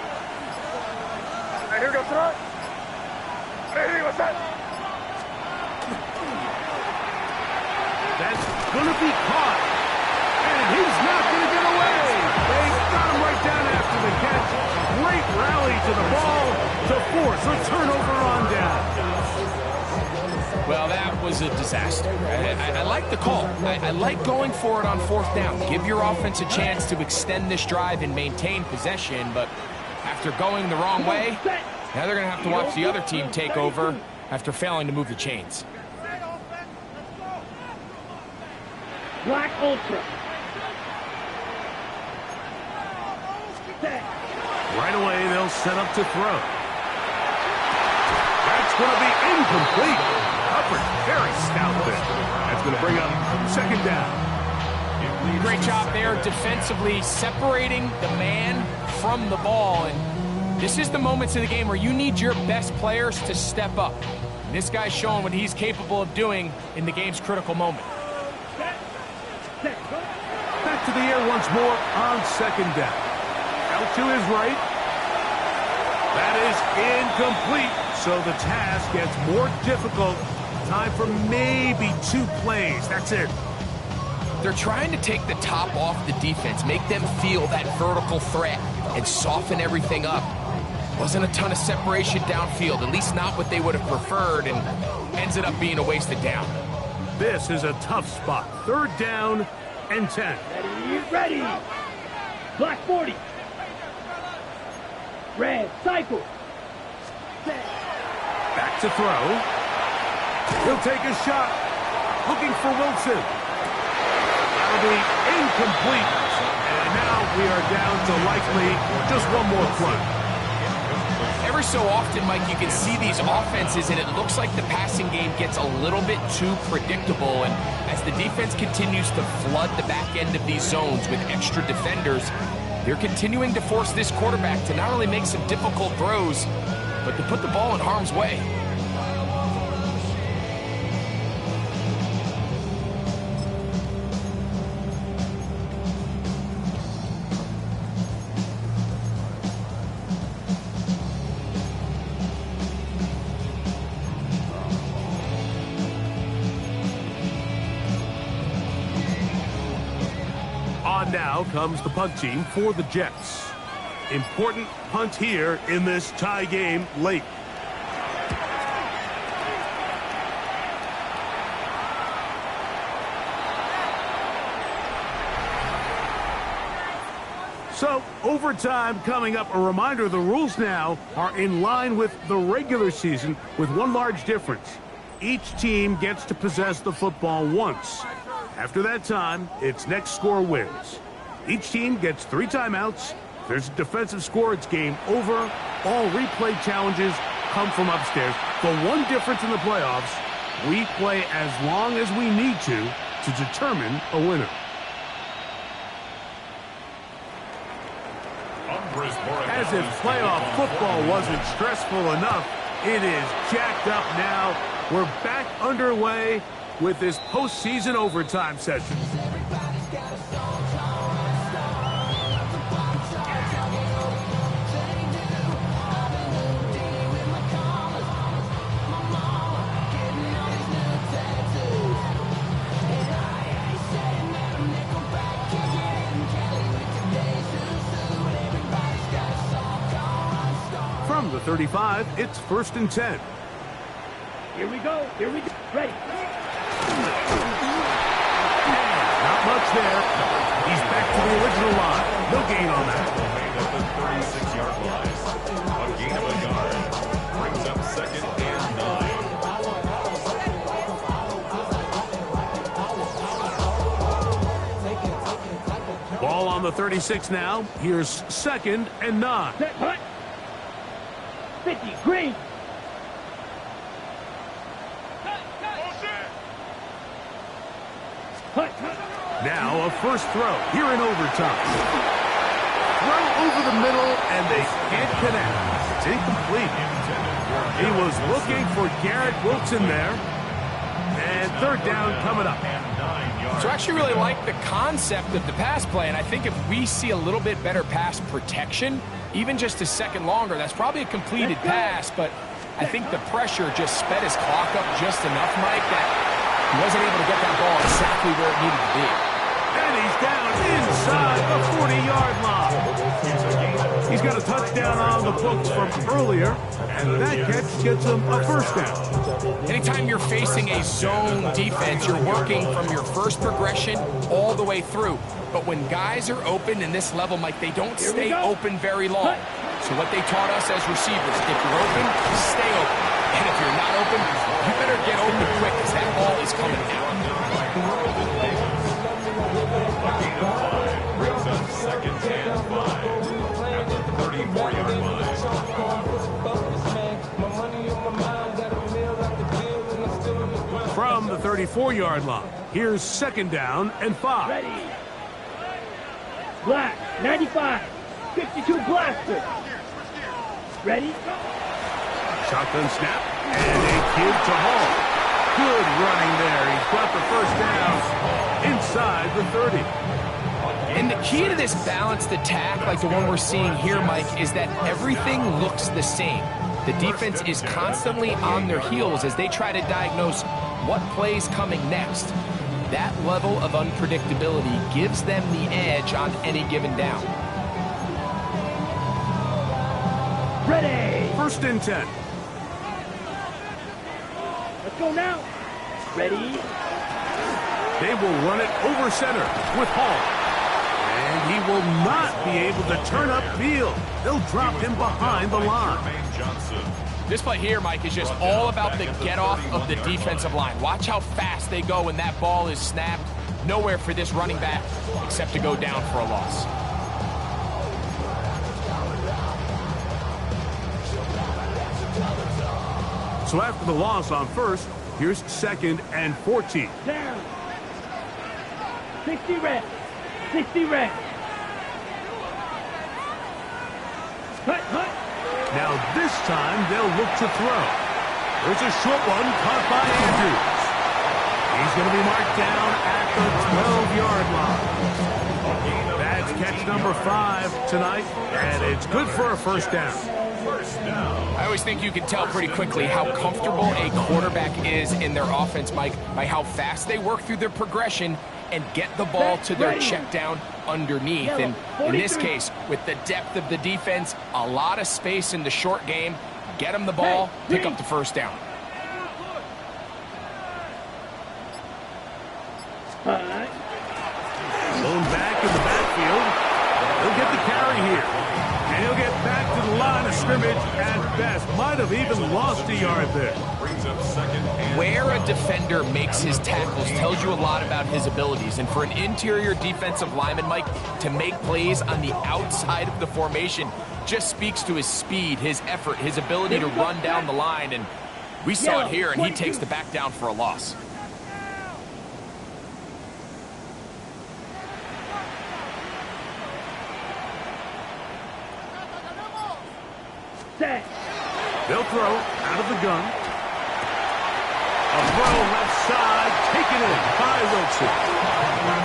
Hey, here goes tonight. Hey, what's that? That's going to be caught. And he's not going to get away. They got him right down after the catch. Great rally to the ball to force a turnover on down. Well, that was a disaster. I like the call. I like going for it on fourth down. Give your offense a chance to extend this drive and maintain possession, but after going the wrong way, now they're going to have to watch the other team take over after failing to move the chains. Black Ultra. Right away, they'll set up to throw. That's going to be incomplete. Very stout there. That's going to bring up second down. Great job there defensively, separating the man from the ball. And this is the moments of the game where you need your best players to step up. And this guy's showing what he's capable of doing in the game's critical moment. Back to the air once more on second down. Out to his right. That is incomplete. So the task gets more difficult. Time for maybe 2 plays. That's it. They're trying to take the top off the defense, make them feel that vertical threat, and soften everything up. Wasn't a ton of separation downfield, at least not what they would have preferred, and ends it up being a wasted down. This is a tough spot. Third down and 10. Ready. Black 40. Red, cycle. Back to throw. He'll take a shot. Looking for Wilson. That'll be incomplete. And now we are down to likely just one more play. Every so often, Mike, you can see these offenses, and it looks like the passing game gets a little bit too predictable. And as the defense continues to flood the back end of these zones with extra defenders, they're continuing to force this quarterback to not only make some difficult throws, but to put the ball in harm's way. On now comes the punt team for the Jets. Important punt here in this tie game late. So, overtime coming up. A reminder, the rules now are in line with the regular season with one large difference. Each team gets to possess the football once. After that time, its next score wins. Each team gets 3 timeouts. If there's a defensive score, it's game over. All replay challenges come from upstairs. The one difference in the playoffs, we play as long as we need to determine a winner. if playoff football wasn't stressful enough, it is jacked up now. We're back underway with this postseason overtime session. From the 35, it's 1st and 10. Here we go. Here we go. Ready. Not much there. He's back to the original line. No gain on that. Made at the 36-yard line. A gain of a yard. Brings up 2nd and 9. Ball on the 36 now. Here's 2nd and 9. Set, hut. 50, green. Hut, hut. Now a first throw here in overtime. Throw over the middle, and they can't connect. It's incomplete. He was looking for Garrett Wilson there. And 3rd down coming up. So I actually really like the concept of the pass play, and I think if we see a little bit better pass protection, even just a second longer, that's probably a completed pass, but I think the pressure just sped his clock up just enough, Mike, that he wasn't able to get that ball exactly where it needed to be. And he's down inside the 40-yard line. He's got a touchdown on the books from earlier, and that catch gets him a first down. Anytime you're facing a zone defense, you're working from your first progression all the way through. But when guys are open in this level, Mike, they don't stay open very long. So what they taught us as receivers, if you're open, stay open. And if you're not open, you better get open quick because that ball is coming down. A gain of 5. Brings up 2nd and 5. At the 34-yard line. From the 34-yard line, here's 2nd down and 5. Ready. Black, 95, 52 blaster. Ready? Shotgun snap, and a give to Hall. Good running there. He's got the first down inside the 30. And the key to this balanced attack, like the one we're seeing here, Mike, is that everything looks the same. The defense is constantly on their heels as they try to diagnose what play's coming next. That level of unpredictability gives them the edge on any given down. Ready. 1st and 10. Let's go now. Ready. They will run it over center with Hall. And he will not be able to turn upfield. They'll drop him behind the line. This play here, Mike, is just all about the get-off of the defensive line. Watch how fast they go when that ball is snapped. Nowhere for this running back except to go down for a loss. So after the loss on 1st, here's 2nd and 14. Down. 60 red. 60 red. Hut, hut. Now this time they'll look to throw. There's a short one caught by Andrews. He's going to be marked down at the 12-yard line. That's catch number 5 tonight, and it's good for a first down. I always think you can tell pretty quickly how comfortable a quarterback is in their offense, Mike, by how fast they work through their progression and get the ball to their check down underneath. And in this case, with the depth of the defense, a lot of space in the short game, get them the ball, pick up the first down. Blown back in the backfield. He'll get the carry here. And he'll get back to the line of scrimmage at best. Might have even lost a yard there. Where a defender makes his tackles tells you a lot about his abilities. And for an interior defensive lineman, Mike, to make plays on the outside of the formation just speaks to his speed, his effort, his ability to run down the line. And we saw it here, and he takes the back down for a loss. Set. They'll throw out of the gun. A throw left side, taken in by Wilson.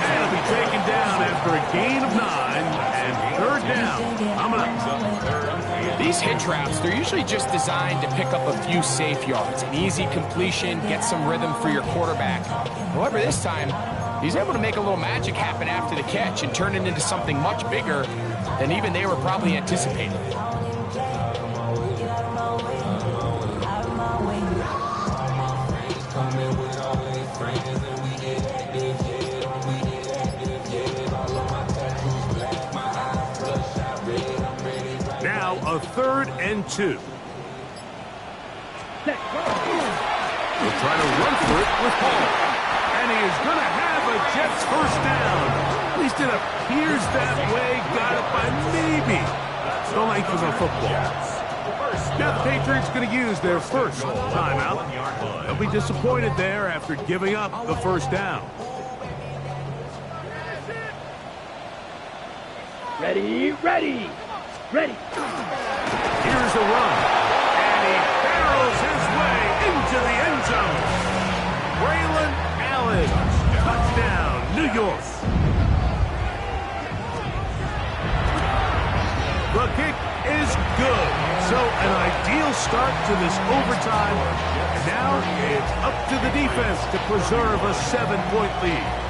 And it'll be taken down after a gain of 9 and third down. Coming up. These hit traps, they're usually just designed to pick up a few safe yards. An easy completion, get some rhythm for your quarterback. However, this time, he's able to make a little magic happen after the catch and turn it into something much bigger than even they were probably anticipating. Now a 3rd and 2. Set. We'll try to run for it with Paul. And he is going to have a Jets first down. At least it appears that way. Got it by maybe the length of a football. Now the Patriots going to use their first timeout. They'll be disappointed there after giving up the first down. Ready, ready, ready. Here's a run. And he barrels his way into the end zone. Braylon Allen. Touchdown, New York. The kick is good. So an ideal start to this overtime. And now it's up to the defense to preserve a 7-point lead.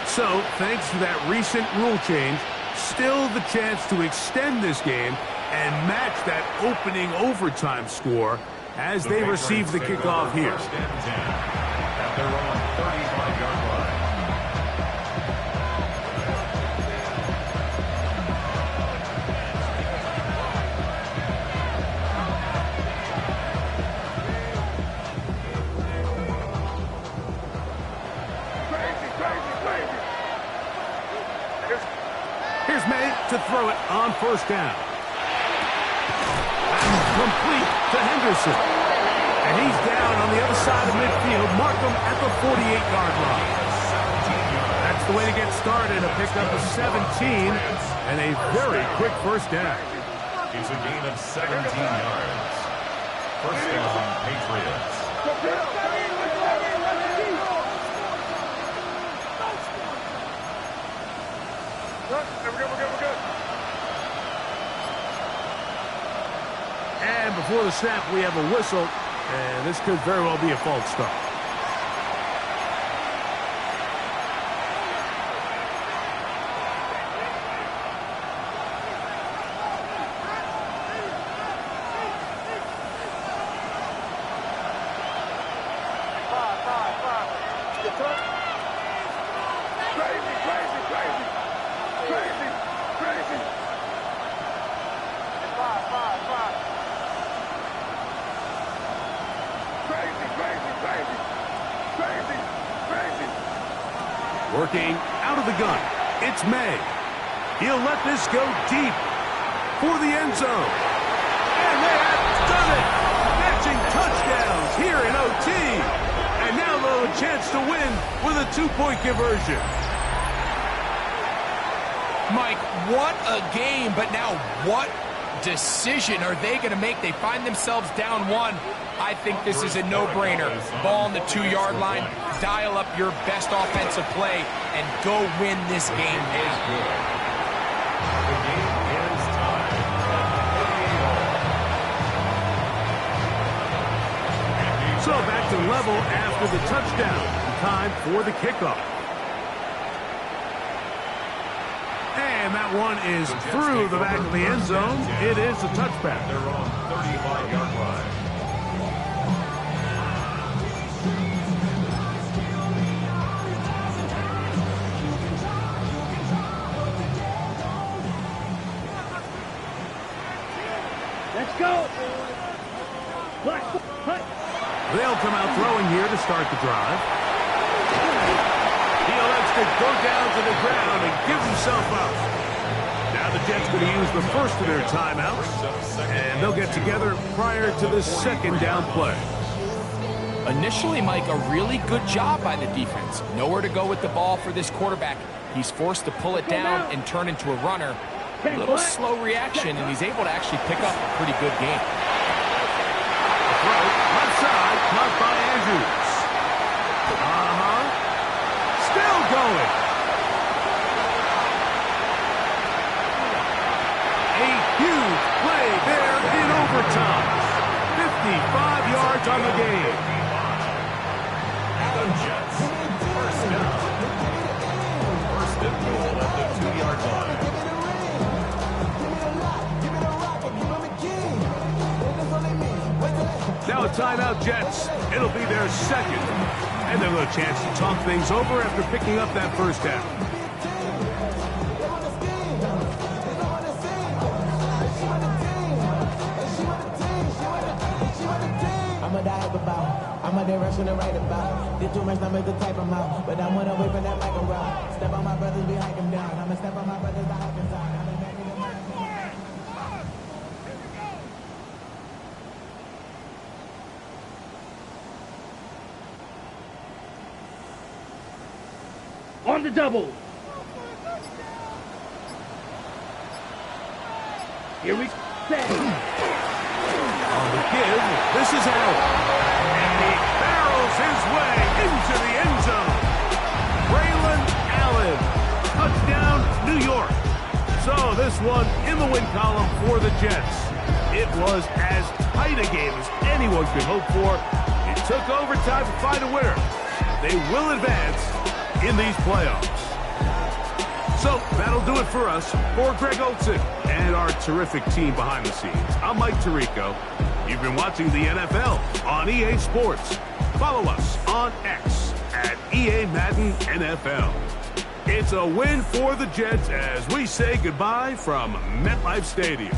So, thanks to that recent rule change, still the chance to extend this game and match that opening overtime score as they receive the kickoff here. 1st and 10 at their own 35-yard line. Here's May to throw it on first down. And complete to Henderson. And he's down on the other side of midfield. Mark him at the 48-yard line. That's the way to get started. A pickup of 17 and a very quick first down. It's a gain of 17 yards. First down, Patriots. And before the snap, we have a whistle, and this could very well be a false start. Working out of the gun, it's May. He'll let this go deep for the end zone. And they have done it! Matching touchdowns here in OT. And now they'll have a chance to win with a 2-point conversion. Mike, what a game, but now what decision are they going to make? They find themselves down 1. I think this is a no-brainer. Ball on the 2-yard line, dial up your best offensive play, and go win this game now. The game is tied. So back to level after the touchdown. Time for the kickoff. And that one is through the back of the end zone. It is a touchback. They're on 35-yard line. Let's go. Black, hut. They'll come out throwing here to start the drive. He elects to go down to the ground and give himself up. Now the Jets going to use the first of their timeouts, and they'll get together prior to the second down play. Initially, Mike, a really good job by the defense. Nowhere to go with the ball for this quarterback. He's forced to pull it down and turn into a runner. A little slow reaction, and he's able to actually pick up a pretty good game. Left side, caught by Andrews. Still going. A huge play there in overtime. 55 yards on the game. The Jets, first down. First and goal at the 2-yard line. Now a timeout, Jets. It'll be their second. And they'll have a chance to talk things over after picking up that first down. I'm a dive about, I'm a direction to write about. Did too much numbers to type them out, but I'm one away from that mic around. Step on my brothers, we hike them down. I'm a step on my brothers, I hike them down. I'm a back in the mind. On the double. Here we set. On the give, this is Allen. And he barrels his way into the end zone. Braylon Allen. Touchdown, New York. So this one in the win column for the Jets. It was as tight a game as anyone could hope for. It took overtime to find a winner. They will advance in these playoffs. So that'll do it for us. For Greg Olson and our terrific team behind the scenes, I'm Mike Tirico. You've been watching the NFL on EA Sports. Follow us on X at EA Madden NFL. It's a win for the Jets as we say goodbye from MetLife Stadium.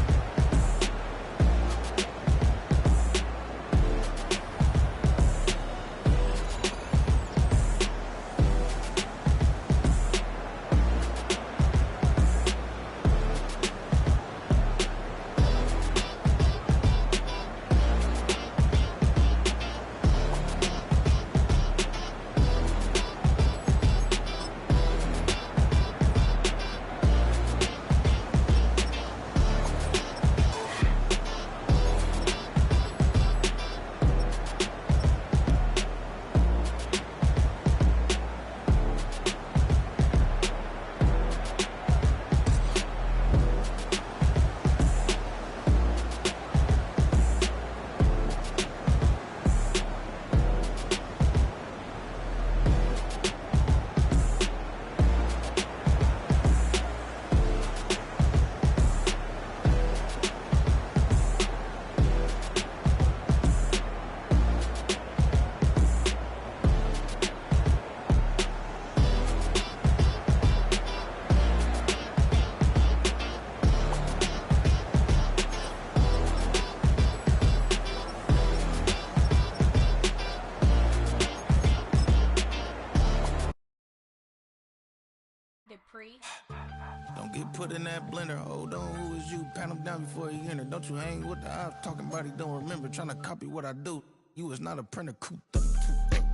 Don't get put in that blender. Hold on, who is you? Pat him down before he enter. Don't you hang with the ops talking about he don't remember. Trying to copy what I do. You is not a printer. Cooped up,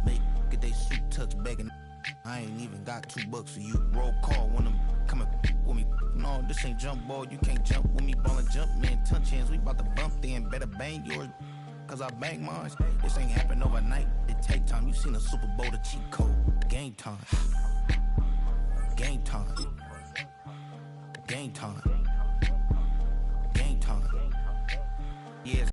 make get they suit touch begging. I ain't even got $2 for you. Roll call when I'm coming with me. No, this ain't jump ball. You can't jump with me. Ballin' jump, man. Touch hands. We about to bump then. Better bang yours. Cause I bang mine. This ain't happen overnight. It take time. You seen a Super Bowl, the cheat code. Game time. Game time. Game time. Game time. Yeah.